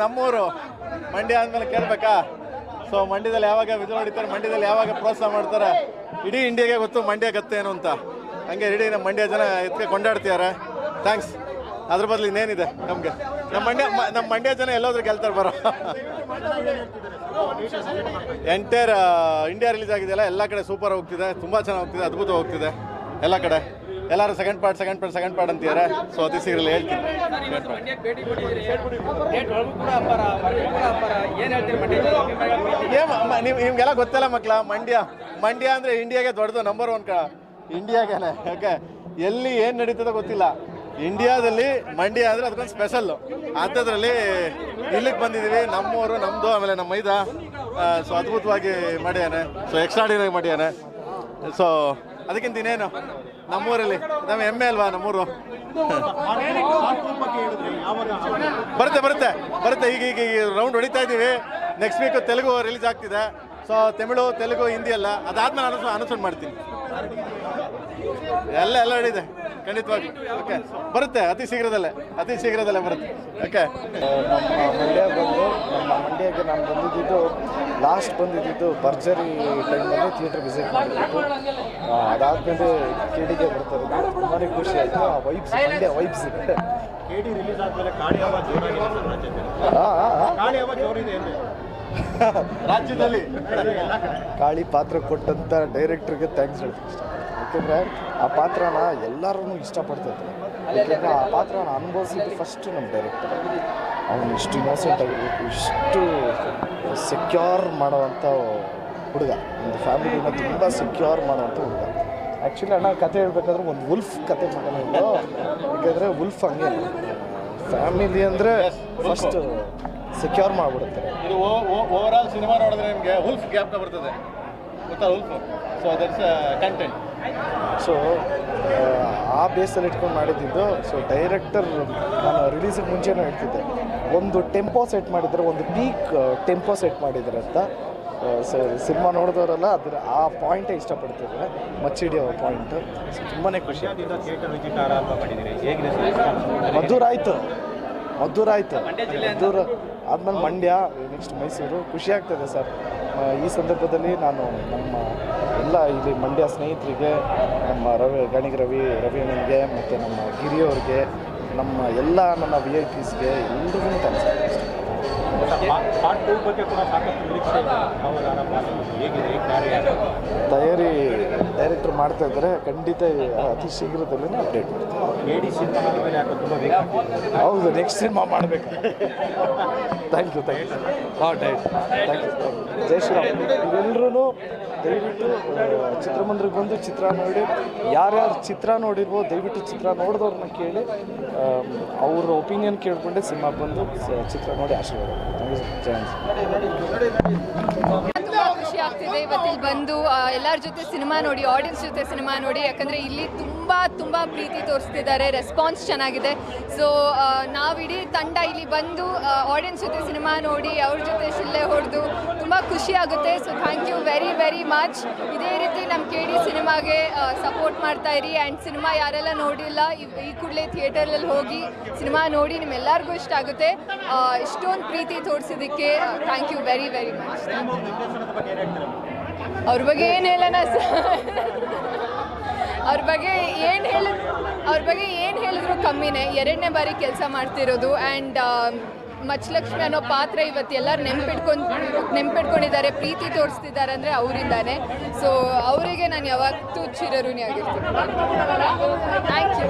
ನಮ್ಮೂರು ಮಂಡ್ಯ ಆದ್ಮೇಲೆ ಕೇಳ್ಬೇಕಾ? ಸೊ ಮಂಡ್ಯದಲ್ಲಿ ಯಾವಾಗ ವಿಜಯ ಹೊಡಿತಾರೆ, ಮಂಡ್ಯದಲ್ಲಿ ಯಾವಾಗ ಪ್ರೋತ್ಸಾಹ ಮಾಡ್ತಾರೆ, ಇಡೀ ಇಂಡಿಯಾಗೆ ಗೊತ್ತು ಮಂಡ್ಯ ಗತ್ತೆ ಏನು ಅಂತ. ಹಂಗೆ ಇಡೀ ನಮ್ಮ ಮಂಡ್ಯ ಜನ ಎತ್ಕೆ ಕೊಂಡಾಡ್ತಿದ್ದಾರೆ. ಥ್ಯಾಂಕ್ಸ್. ಅದ್ರ ಬದಲು ಇನ್ನೇನಿದೆ ನಮಗೆ? ನಮ್ಮ ಮಂಡ್ಯ ಜನ ಎಲ್ಲೋದ್ರೂ ಗೆಲ್ತಾರೆ ಬರೋ. ಎಂಟೈರ್ ಇಂಡಿಯಾ ರಿಲೀಸ್ ಆಗಿದೆಯಲ್ಲ, ಎಲ್ಲ ಕಡೆ ಸೂಪರ್ ಹೋಗ್ತಿದೆ, ತುಂಬ ಚೆನ್ನಾಗಿ ಹೋಗ್ತಿದೆ, ಅದ್ಭುತ ಹೋಗ್ತಿದೆ ಎಲ್ಲ ಕಡೆ. ಎಲ್ಲರೂ ಸೆಕೆಂಡ್ ಪಾರ್ಟ್ ಅಂತಿದ್ದಾರೆ. ಸೊ ಅತಿ ಶೀಘ್ರ ಹೇಳ್ತೀನಿ. ನಿಮ್ಗೆಲ್ಲ ಗೊತ್ತಲ್ಲ ಮಕ್ಕಳ, ಮಂಡ್ಯ ಅಂದರೆ ಇಂಡಿಯಾಗೆ ದೊಡ್ಡದು, ನಂಬರ್ 1 ಇಂಡಿಯಾಗೇನೆ. ಓಕೆ, ಎಲ್ಲಿ ಏನು ನಡೀತದೋ ಗೊತ್ತಿಲ್ಲ. ಇಂಡಿಯಾದಲ್ಲಿ ಮಂಡ್ಯ ಅಂದರೆ ಅದಕ್ಕೊಂದು ಸ್ಪೆಷಲ್ಲು. ಅಂಥದ್ರಲ್ಲಿ ಇಲ್ಲಿಗೆ ಬಂದಿದ್ದೀವಿ. ನಮ್ಮೂರು ನಮ್ಮದು, ಆಮೇಲೆ ನಮ್ಮ ಮೈದ. ಸೊ ಅದ್ಭುತವಾಗಿ ಮಾಡ್ಯಾನೆ, ಸೊ ಎಕ್ಸ್ಟ್ರಾಡಿನರಿ ಮಾಡ್ಯಾನೆ. ಸೊ ಅದಕ್ಕಿಂತ ಇನ್ನೇನು, ನಮ್ಮೂರಲ್ಲಿ ನಮ್ಮ ಹೆಮ್ಮೆ ಅಲ್ವಾ ನಮ್ಮೂರು. ಬರುತ್ತೆ ಈಗ ರೌಂಡ್ ಹೊಡಿತಾ ಇದ್ದೀವಿ. ನೆಕ್ಸ್ಟ್ ವೀಕ್ ತೆಲುಗು ರಿಲೀಸ್ ಆಗ್ತಿದೆ. ಸೊ ತಮಿಳು, ತೆಲುಗು, ಹಿಂದಿ ಎಲ್ಲ ಅದಾದ್ಮೇಲೆ ಅನೌನ್ಸ್ ಮಾಡ್ತೀನಿ. ಎಲ್ಲ ಹಿಡಿದೆ ಖಂಡಿತವಾಗಿ. ಓಕೆ, ಬರುತ್ತೆ ಅತಿ ಶೀಘ್ರದಲ್ಲೇ ಬರುತ್ತೆ. ಓಕೆ, ನಮ್ಮ ಮಂಡ್ಯಕ್ಕೆ ನಾನು ಲಾಸ್ಟ್ ಬಂದಿದ್ದು ಭರ್ಜರಿ ಟೈಮಲ್ಲಿ ಥಿಯೇಟರ್ ವಿಸಿಟ್ ಮಾಡಿದ್ದು. ಅದಾದಮೇಲೆ ಕೇಡಿಗೆ ಬರ್ತಾರೆ, ತುಂಬಾ ಖುಷಿ ಆಯಿತು. ಆ ವೈಬ್ಸ್, ಮಂಡ್ಯ ವೈಬ್ಸ್. ಕೇಡಿ ರಿಲೀಸ್ ಆದಮೇಲೆ ರಾಜ್ಯದಲ್ಲಿ ಕಾಳಿ ಪಾತ್ರ ಕೊಟ್ಟಂಥ ಡೈರೆಕ್ಟ್ರಿಗೆ ಥ್ಯಾಂಕ್ಸ್ ಹೇಳ್ತೀನಿ. ಯಾಕೆಂದರೆ ಆ ಪಾತ್ರನ ಎಲ್ಲರೂ ಇಷ್ಟಪಡ್ತಿದ್ರು. ಯಾಕೆಂದರೆ ಆ ಪಾತ್ರನ ಅನುಭವಿಸಿದ್ದು ಫಸ್ಟು ನಮ್ಮ ಡೈರೆಕ್ಟರ್. ಅವನು ಇಷ್ಟು ಇನ್ನೋಸೆಂಟ್ ಆಗಿರಬೇಕು, ಇಷ್ಟು ಸೆಕ್ಯೂರ್ ಮಾಡೋವಂಥ ಹುಡುಗ, ಒಂದು ಫ್ಯಾಮಿಲಿನ ತುಂಬ ಸೆಕ್ಯೂರ್ ಮಾಡೋವಂಥ ಹುಡುಗ. ಆ್ಯಕ್ಚುಲಿ ಅಣ್ಣ ಕತೆ ಹೇಳ್ಬೇಕಾದ್ರೆ ಒಂದು ವುಲ್ಫ್ ಕತೆ ಮಾಡೋಣ ಇಲ್ಲೋ. ಯಾಕೆಂದರೆ ವುಲ್ಫ್ ಹಂಗೆ ಫ್ಯಾಮಿಲಿ ಅಂದರೆ ಫಸ್ಟ್ ಸೆಕ್ಯೂರ್ ಮಾಡಿಬಿಡುತ್ತೆ. ಇದು ಓವರ್ ಆಲ್ ಸಿನಿಮಾ ನೋಡಿದ್ರೆ ನಿಮಗೆ ವುಲ್ಫ್ ಗ್ಯಾಪ್ ಬರ್ತದೆ, ಗೊತ್ತಾ wolf? So that's content. So ಆ ಬೇಸಲ್ಲಿ ಇಟ್ಕೊಂಡು ಮಾಡಿದ್ದು. ಸೊ ಡೈರೆಕ್ಟರ್ ನಾನು ರಿಲೀಸಿಗೆ ಮುಂಚೆನೂ ಹೇಳ್ತಿದ್ದೆ, ಒಂದು ಟೆಂಪೋ ಸೆಟ್ ಮಾಡಿದರೆ, ಒಂದು ಪೀಕ್ ಟೆಂಪೋ ಸೆಟ್ ಮಾಡಿದ್ದಾರೆ ಅಂತ. ಸೊ ಸಿನಿಮಾ ನೋಡಿದವರೆಲ್ಲ ಆ ಪಾಯಿಂಟೇ ಇಷ್ಟಪಡ್ತಿದ್ದಾರೆ, ಮಚ್ಚಿಡಿಯೋ ಪಾಯಿಂಟ್. ಸೊ ತುಂಬಾ ಖುಷಿ. ಮದ್ದೂರು ಆಯಿತು ಆದಮೇಲೆ ಮಂಡ್ಯ, ನೆಕ್ಸ್ಟ್ ಮೈಸೂರು. ಖುಷಿ ಆಗ್ತದೆ ಸರ್. ಈ ಸಂದರ್ಭದಲ್ಲಿ ನಾನು ನಮ್ಮ ಎಲ್ಲ ಇಲ್ಲಿ ಮಂಡ್ಯ ಸ್ನೇಹಿತರಿಗೆ, ನಮ್ಮ ಗಣಿಗ ರವಿ ಅಣ್ಣನಿಗೆ, ಮತ್ತು ನಮ್ಮ ಗಿರಿಯವ್ರಿಗೆ, ನಮ್ಮ ಎಲ್ಲ ನನ್ನ VIPsಗೆ ಎಲ್ರಿಗೂ ಥ್ಯಾಂಕ್ಸ್. ತಯಾರಿ ಡೈರೆಕ್ಟರ್ ಮಾಡ್ತಾ ಇದ್ದಾರೆ. ಖಂಡಿತ ಅತಿ ಶೀಘ್ರದಲ್ಲೇ ಅಪ್ಡೇಟ್ ಮಾಡ್ತೀನಿ. ಹೌದು, ನೆಕ್ಸ್ಟ್ ಸಿನಿಮಾ ಮಾಡಬೇಕು. Thank you. ಜೈ ಶ್ರೀರಾಮ್. ಇವೆಲ್ಲರೂ ದಯವಿಟ್ಟು ಚಿತ್ರಮಂದಿರಕ್ಕೆ ಬಂದು ಚಿತ್ರ ನೋಡಿ, ಯಾರ್ಯಾರು ಚಿತ್ರ ನೋಡಿರ್ಬೋದು ದಯವಿಟ್ಟು ಚಿತ್ರ ನೋಡಿದವ್ರನ್ನ ಕೇಳಿ ಅವ್ರ ಒಪಿನಿಯನ್ ಕೇಳಿಕೊಂಡೆ ಸಿನಿಮಾಗೆ ಬಂದು ಚಿತ್ರ ನೋಡಿ ಆಶೀರ್ವಾದ. ತುಂಬ ಖುಷಿ ಆಗ್ತಿದೆ ಇವತ್ತಿಲ್ಲಿ ಬಂದು ಎಲ್ಲರ ಜೊತೆ ಸಿನಿಮಾ ನೋಡಿ, ಆಡಿಯನ್ಸ್ ಜೊತೆ ಸಿನಿಮಾ ನೋಡಿ. ಯಾಕಂದರೆ ಇಲ್ಲಿ ತುಂಬ ಪ್ರೀತಿ ತೋರಿಸ್ತಿದ್ದಾರೆ, ರೆಸ್ಪಾನ್ಸ್ ಚೆನ್ನಾಗಿದೆ. ಸೊ ನಾವಿಡೀ ತಂಡ ಇಲ್ಲಿ ಬಂದು ಆಡಿಯನ್ಸ್ ಜೊತೆ ಸಿನಿಮಾ ನೋಡಿ, ಅವ್ರ ಜೊತೆ ಶಿಲ್ಲೆ ಹೊಡೆದು ತುಂಬ ಖುಷಿ ಆಗುತ್ತೆ. So thank you very much. ಇದೇ ರೀತಿ ನಮ್ಮ KD ಸಿನಿಮಾಗೆ ಸಪೋರ್ಟ್ ಮಾಡ್ತಾ ಇರಿ. ಆ್ಯಂಡ್ ಸಿನಿಮಾ ಯಾರೆಲ್ಲ ನೋಡಿಲ್ಲ, ಈ ಕೂಡಲೇ ಥಿಯೇಟರಲ್ಲಿ ಹೋಗಿ ಸಿನಿಮಾ ನೋಡಿ, ನಿಮ್ಮೆಲ್ಲರಿಗೂ ಇಷ್ಟ ಆಗುತ್ತೆ. ಇಷ್ಟೊಂದು ಪ್ರೀತಿ ತೋರಿಸಿದ್ದಕ್ಕೆ ಥ್ಯಾಂಕ್ ಯು ವೆರಿ ಮಚ್. ಅವ್ರ ಬಗ್ಗೆ ಏನು ಹೇಳೋಣ ಅವ್ರ ಬಗ್ಗೆ ಏನು ಹೇಳಿದ್ರು ಕಮ್ಮಿನೇ. 2ನೇ ಬಾರಿ ಕೆಲಸ ಮಾಡ್ತಿರೋದು. ಆ್ಯಂಡ್ ಮಚ್ಚಲಕ್ಷ್ಮಿ ಅನ್ನೋ ಪಾತ್ರ ಇವತ್ತು ಎಲ್ಲರೂ ನೆನ್ಪಿಟ್ಕೊಂಡಿದ್ದಾರೆ, ಪ್ರೀತಿ ತೋರಿಸ್ತಿದ್ದಾರೆ ಅಂದರೆ ಅವರಿಂದಾನೆ. ಸೊ ಅವರಿಗೆ ನಾನು ಯಾವತ್ತೂ ಚಿರಋಣಿ ಆಗಿರ್ತೀನಿ. Thank you.